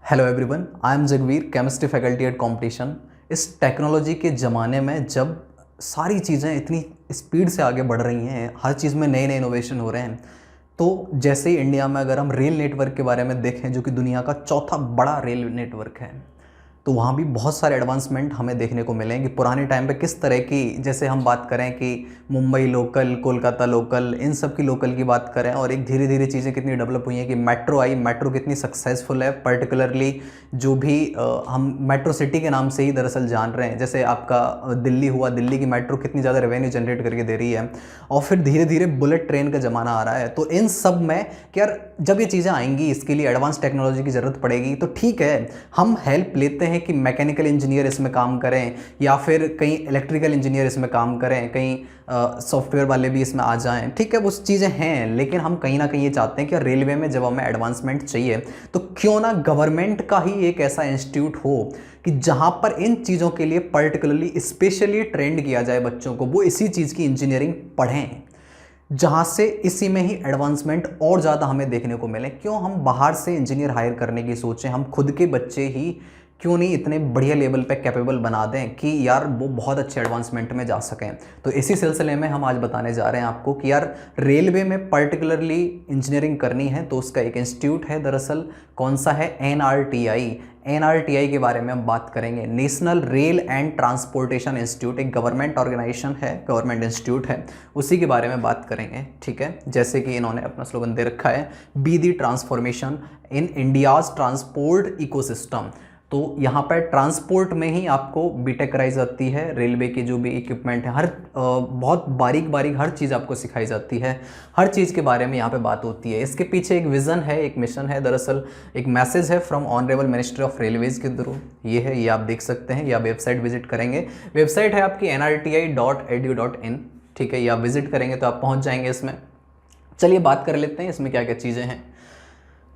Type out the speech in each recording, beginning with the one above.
Hello everyone, I am Jagveer, chemistry faculty at competition. इस technology के ज़माने में जब सारी चीज़ें इतनी स्पीड से आगे बढ़ रही हैं, हर चीज़ में नए नए इनोवेशन हो रहे हैं, तो जैसे ही इंडिया में अगर हम रेल नेटवर्क के बारे में देखें, जो कि दुनिया का चौथा बड़ा रेल नेटवर्क है, तो वहाँ भी बहुत सारे एडवांसमेंट हमें देखने को मिलेंगे। पुराने टाइम पे किस तरह की, जैसे हम बात करें कि मुंबई लोकल, कोलकाता लोकल, इन सब की लोकल की बात करें, और एक धीरे धीरे चीज़ें कितनी डेवलप हुई हैं कि मेट्रो आई, मेट्रो कितनी सक्सेसफुल है। पर्टिकुलरली जो भी हम मेट्रो सिटी के नाम से ही दरअसल जान रहे हैं, जैसे आपका दिल्ली हुआ, दिल्ली की मेट्रो कितनी ज़्यादा रेवेन्यू जनरेट करके दे रही है। और फिर धीरे धीरे बुलेट ट्रेन का ज़माना आ रहा है। तो इन सब में कि यार जब ये चीज़ें आएंगी, इसके लिए एडवांस टेक्नोलॉजी की ज़रूरत पड़ेगी, तो ठीक है, हम हेल्प लेते हैं कि मैकेनिकल इंजीनियर इसमें काम करें, या फिर कहीं इलेक्ट्रिकल इंजीनियर इसमें काम करें, कहीं सॉफ्टवेयर वाले भी इसमें आ जाएं। ठीक है, वो चीज़ें हैं, लेकिन हम कहीं ना कहीं ये चाहते हैं कि रेलवे में जब हमें एडवांसमेंट चाहिए, तो क्यों ना गवर्नमेंट का ही एक ऐसा इंस्टीट्यूट हो कि जहाँ पर इन चीज़ों के लिए पर्टिकुलरली स्पेशली ट्रेंड किया जाए बच्चों को, वो इसी चीज़ की इंजीनियरिंग पढ़ें, जहाँ से इसी में ही एडवांसमेंट और ज़्यादा हमें देखने को मिले। क्यों हम बाहर से इंजीनियर हायर करने की सोचें, हम खुद के बच्चे ही क्यों नहीं इतने बढ़िया लेवल पे कैपेबल बना दें कि यार वो बहुत अच्छे एडवांसमेंट में जा सकें। तो इसी सिलसिले में हम आज बताने जा रहे हैं आपको कि यार रेलवे में पर्टिकुलरली इंजीनियरिंग करनी है तो उसका एक इंस्टीट्यूट है, दरअसल कौन सा है, एनआरटीआई के बारे में हम बात करेंगे। National rail and transportation institute एक गवर्नमेंट ऑर्गेनाइजेशन है, गवर्नमेंट इंस्टीट्यूट है, उसी के बारे में बात करेंगे। ठीक है, जैसे कि इन्होंने अपना स्लोगन दे रखा है, be the transformation in India's transport ecosystem. तो यहाँ पर ट्रांसपोर्ट में ही आपको बीटेक कराई जाती है। रेलवे के जो भी इक्विपमेंट है, हर बहुत बारीक बारीक हर चीज़ आपको सिखाई जाती है, हर चीज़ के बारे में यहाँ पे बात होती है। इसके पीछे एक विज़न है, एक मिशन है, दरअसल एक मैसेज है from honourable ministry of Railways के थ्रू। ये है, ये आप देख सकते हैं, या वेबसाइट विजिट करेंगे। वेबसाइट है आपकी nrti.edu.in। ठीक है, ये आप विजिट करेंगे तो आप पहुँच जाएंगे इसमें। चलिए बात कर लेते हैं इसमें क्या क्या चीज़ें हैं।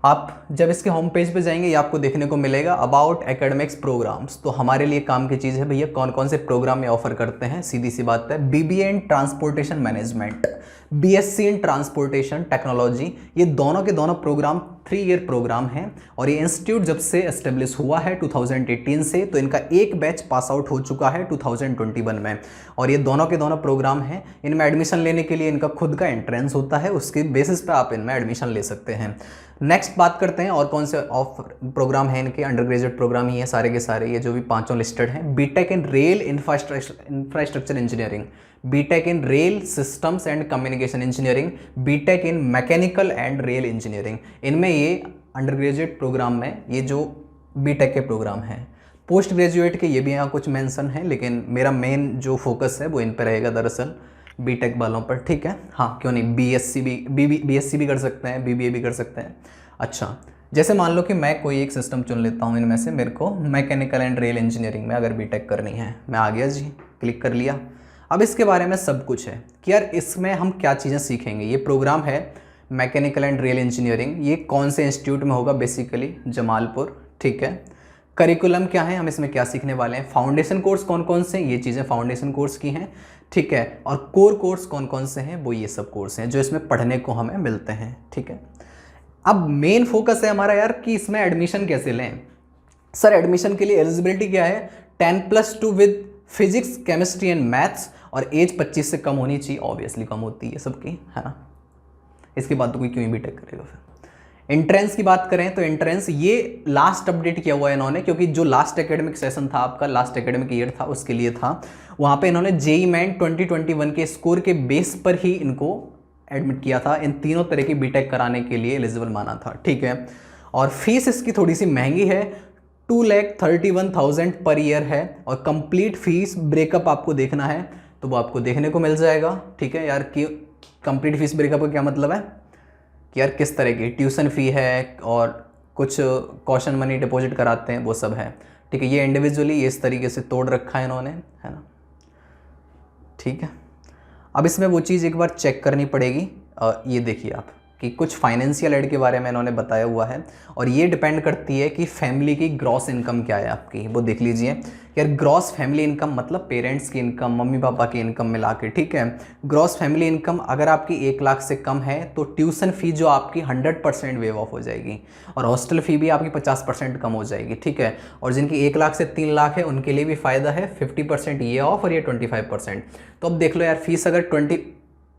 आप जब इसके होम पेज पे जाएंगे, ये आपको देखने को मिलेगा अबाउट एकेडमिक्स प्रोग्राम्स। तो हमारे लिए काम की चीज़ है भैया, कौन कौन से प्रोग्राम ये ऑफर करते हैं। सीधी सी बात है, BBA in transportation management, BSc in transportation technology, ये दोनों के दोनों प्रोग्राम 3 ईयर प्रोग्राम हैं। और ये इंस्टीट्यूट जब से एस्टेब्लिश हुआ है 2018 से, तो इनका एक बैच पास आउट हो चुका है 2021 में। और ये दोनों के दोनों प्रोग्राम हैं। इनमें एडमिशन लेने के लिए इनका खुद का एंट्रेंस होता है, उसके बेसिस पे आप इनमें एडमिशन ले सकते हैं। नेक्स्ट बात करते हैं और कौन से ऑफ प्रोग्राम हैं इनके। अंडर ग्रेजुएट प्रोग्राम ही है सारे के सारे, ये जो भी पांचों लिस्टेड हैं। BTech in rail infrastructure engineering, BTech in rail systems and communication engineering, BTech in mechanical and rail engineering. इनमें ये अंडर ग्रेजुएट प्रोग्राम में ये जो बीटेक के प्रोग्राम हैं। पोस्ट ग्रेजुएट के ये भी यहाँ कुछ मेंशन है, लेकिन मेरा मेन जो फोकस है वो इन पर रहेगा, दरअसल बीटेक वालों पर। ठीक है, हाँ क्यों नहीं, बीएससी भी कर सकते हैं, बीबीए भी कर सकते हैं। अच्छा, जैसे मान लो कि मैं कोई एक सिस्टम चुन लेता हूँ इनमें से, मेरे को मैकेनिकल एंड रेल इंजीनियरिंग में अगर बीटेक करनी है, मैं आ गया जी, क्लिक कर लिया। अब इसके बारे में सब कुछ है कि यार इसमें हम क्या चीज़ें सीखेंगे। ये प्रोग्राम है मैकेनिकल एंड रेल इंजीनियरिंग, ये कौन से इंस्टीट्यूट में होगा, बेसिकली जमालपुर। ठीक है, करिकुलम क्या है, हम इसमें क्या सीखने वाले हैं, फाउंडेशन कोर्स कौन कौन से, ये चीज़ें फाउंडेशन कोर्स की हैं। ठीक है, और कोर कोर्स कौन कौन से हैं, वो ये सब कोर्स हैं जो इसमें पढ़ने को हमें मिलते हैं। ठीक है, अब मेन फोकस है हमारा यार कि इसमें एडमिशन कैसे लें। सर एडमिशन के लिए एलिजिबिलिटी क्या है, 10+2 with physics chemistry and maths, और एज 25 से कम होनी चाहिए। ऑब्वियसली कम होती है सबकी, है ना, इसके बाद तो कोई क्यों ही बीटेक करेगा। फिर एंट्रेंस की बात करें तो एंट्रेंस ये लास्ट अपडेट किया हुआ है इन्होंने, क्योंकि जो लास्ट एकेडमिक सेशन था आपका, लास्ट एकेडमिक ईयर था, उसके लिए था, वहाँ पे इन्होंने जेई मेन 2021 के स्कोर के बेस पर ही इनको एडमिट किया था। इन तीनों तरह की बीटेक कराने के लिए एलिजिबल माना था। ठीक है, और फीस इसकी थोड़ी सी महंगी है, 2,31,000 पर ईयर है। और कंप्लीट फीस ब्रेकअप आपको देखना है तो वो आपको देखने को मिल जाएगा। ठीक है यार, कि कंप्लीट फीस ब्रेकअप का क्या मतलब है कि यार किस तरह की ट्यूशन फ़ी है और कुछ कॉशन मनी डिपॉजिट कराते हैं, वो सब है। ठीक है, ये इंडिविजुअली ये इस तरीके से तोड़ रखा है इन्होंने, है ना। ठीक है, अब इसमें वो चीज़ एक बार चेक करनी पड़ेगी। ये देखिए आप, कि कुछ फाइनेंशियल एड के बारे में इन्होंने बताया हुआ है, और ये डिपेंड करती है कि फैमिली की ग्रॉस इनकम क्या है आपकी, वो देख लीजिए। यार ग्रॉस फैमिली इनकम मतलब पेरेंट्स की इनकम, मम्मी पापा की इनकम मिला के, ठीक है। ग्रॉस फैमिली इनकम अगर आपकी 1 लाख से कम है तो ट्यूशन फी जो आपकी 100% वेव ऑफ हो जाएगी, और हॉस्टल फी भी आपकी 50% कम हो जाएगी, ठीक है। और जिनकी 1 लाख से 3 लाख है उनके लिए भी फ़ायदा है, 50% ये ऑफ और ये 25%। तो अब देख लो यार, फीस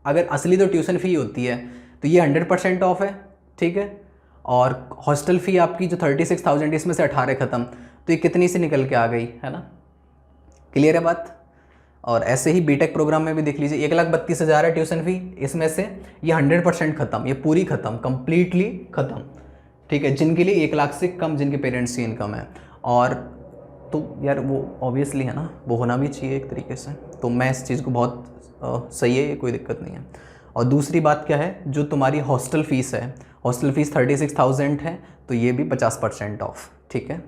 अगर असली तो ट्यूशन फ़ी होती है तो ये 100% ऑफ है, ठीक है। और हॉस्टल फ़ी आपकी जो 36,000 इसमें से 18 ख़त्म, तो ये कितनी सी निकल के आ गई, है ना। क्लियर है बात। और ऐसे ही बीटेक प्रोग्राम में भी देख लीजिए, 1,32,000 है ट्यूशन फ़ी, इसमें से ये 100% ख़त्म, ये पूरी ख़त्म, कंप्लीटली ख़त्म, ठीक है। जिनके लिए 1 लाख से कम जिनके पेरेंट्स की इनकम है, और तो यार वो ऑब्वियसली है ना, वो होना भी चाहिए एक तरीके से। तो मैं इस चीज़ को बहुत सही है, ये कोई दिक्कत नहीं है। और दूसरी बात क्या है, जो तुम्हारी हॉस्टल फ़ीस है, हॉस्टल फ़ीस 36,000 है, तो ये भी 50% ऑफ, ठीक है।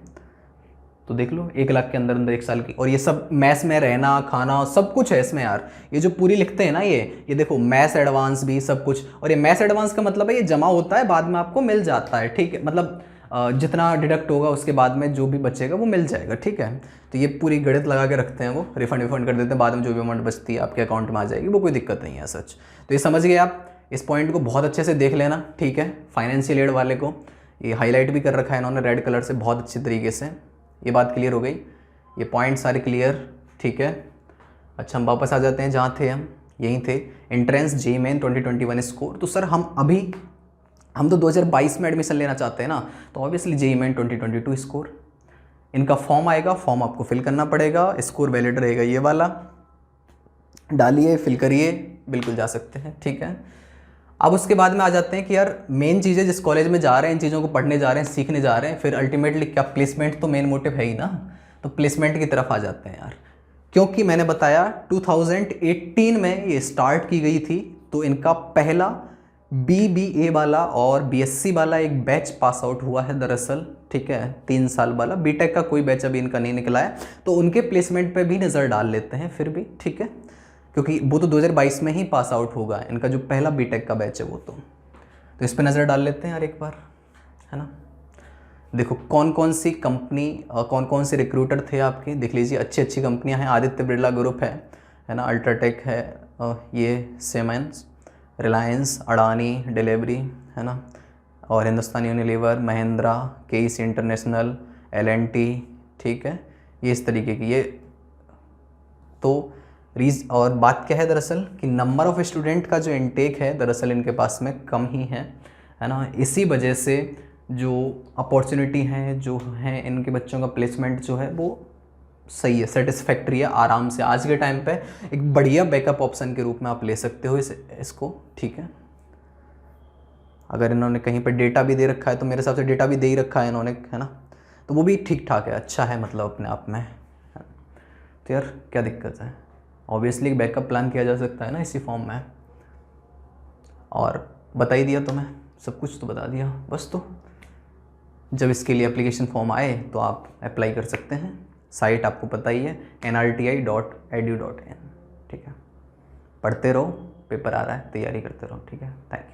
तो देख लो 1 लाख के अंदर अंदर 1 साल की, और ये सब मैस में रहना खाना सब कुछ है इसमें यार। ये जो पूरी लिखते हैं ना, ये देखो मैस एडवांस भी सब कुछ, और ये मैस एडवांस का मतलब है ये जमा होता है, बाद में आपको मिल जाता है, ठीक है। मतलब जितना डिडक्ट होगा उसके बाद में जो भी बचेगा वो मिल जाएगा, ठीक है। तो ये पूरी गणित लगा के रखते हैं, वो रिफंड कर देते हैं, बाद में जो भी अमाउंट बचती है आपके अकाउंट में आ जाएगी, वो कोई दिक्कत नहीं है सच। तो ये समझ गए आप, इस पॉइंट को बहुत अच्छे से देख लेना, ठीक है। फाइनेंशियल एड वाले को ये हाईलाइट भी कर रखा है इन्होंने रेड कलर से बहुत अच्छी तरीके से। ये बात क्लियर हो गई, ये पॉइंट सारे क्लियर, ठीक है। अच्छा हम वापस आ जाते हैं जहाँ थे हम, यहीं थे। Entrance JEE main 2021 score. तो सर हम तो 2022 में एडमिशन लेना चाहते हैं ना, तो ऑब्वियसली जेईई मेन 2022 स्कोर। इनका फॉर्म आएगा, फॉर्म आपको फिल करना पड़ेगा, स्कोर वैलिड रहेगा ये वाला, डालिए फिल करिए, बिल्कुल जा सकते हैं, ठीक है। अब उसके बाद में आ जाते हैं कि यार मेन चीज़ें जिस कॉलेज में जा रहे हैं, इन चीज़ों को पढ़ने जा रहे हैं, सीखने जा रहे हैं, फिर अल्टीमेटली क्या प्लेसमेंट तो मेन मोटिव है ही ना, तो प्लेसमेंट की तरफ आ जाते हैं यार। क्योंकि मैंने बताया 2018 में ये स्टार्ट की गई थी, तो इनका पहला BBA वाला और BSc वाला एक बैच पास आउट हुआ है दरअसल, ठीक है, 3 साल वाला। बीटेक का कोई बैच अभी इनका नहीं निकला है, तो उनके प्लेसमेंट पे भी नज़र डाल लेते हैं फिर भी, ठीक है, क्योंकि वो तो 2022 में ही पास आउट होगा इनका जो पहला बीटेक का बैच है वो। तो इस पर नज़र डाल लेते हैं यार एक बार, है ना। देखो कौन कौन सी कंपनी, कौन कौन से रिक्रूटर थे आपके, देख लीजिए। अच्छी अच्छी कंपनियां हैं, आदित्य बिरला ग्रुप है ना, अल्ट्राटेक है, ये सीमेंस, रिलायंस, अडानी, डिलीवरी, है ना, और Hindustan Unilever, Mahindra, KEC international, L&T, ठीक है, ये इस तरीके की। ये तो और बात क्या है दरअसल कि नंबर ऑफ़ स्टूडेंट का जो इनटेक है दरअसल इनके पास में कम ही है ना। इसी वजह से जो अपॉर्चुनिटी है जो है, इनके बच्चों का प्लेसमेंट जो है वो सही है, सेटिस्फैक्ट्री है, आराम से आज के टाइम पे एक बढ़िया बैकअप ऑप्शन के रूप में आप ले सकते हो इसको, ठीक है। अगर इन्होंने कहीं पर डेटा भी दे रखा है तो मेरे हिसाब से डेटा भी दे ही रखा है इन्होंने, है ना, तो वो भी ठीक ठाक है, अच्छा है मतलब अपने आप में। तो यार क्या दिक्कत है, ऑब्वियसली एक बैकअप प्लान किया जा सकता है ना इसी फॉर्म में। और बता ही दिया तुम्हें, सब कुछ तो बता दिया बस। तो जब इसके लिए एप्लीकेशन फॉर्म आए तो आप अप्लाई कर सकते हैं। साइट आपको पता ही है nrti.edu.in, ठीक है। पढ़ते रहो, पेपर आ रहा है, तैयारी करते रहो, ठीक है। Thank you.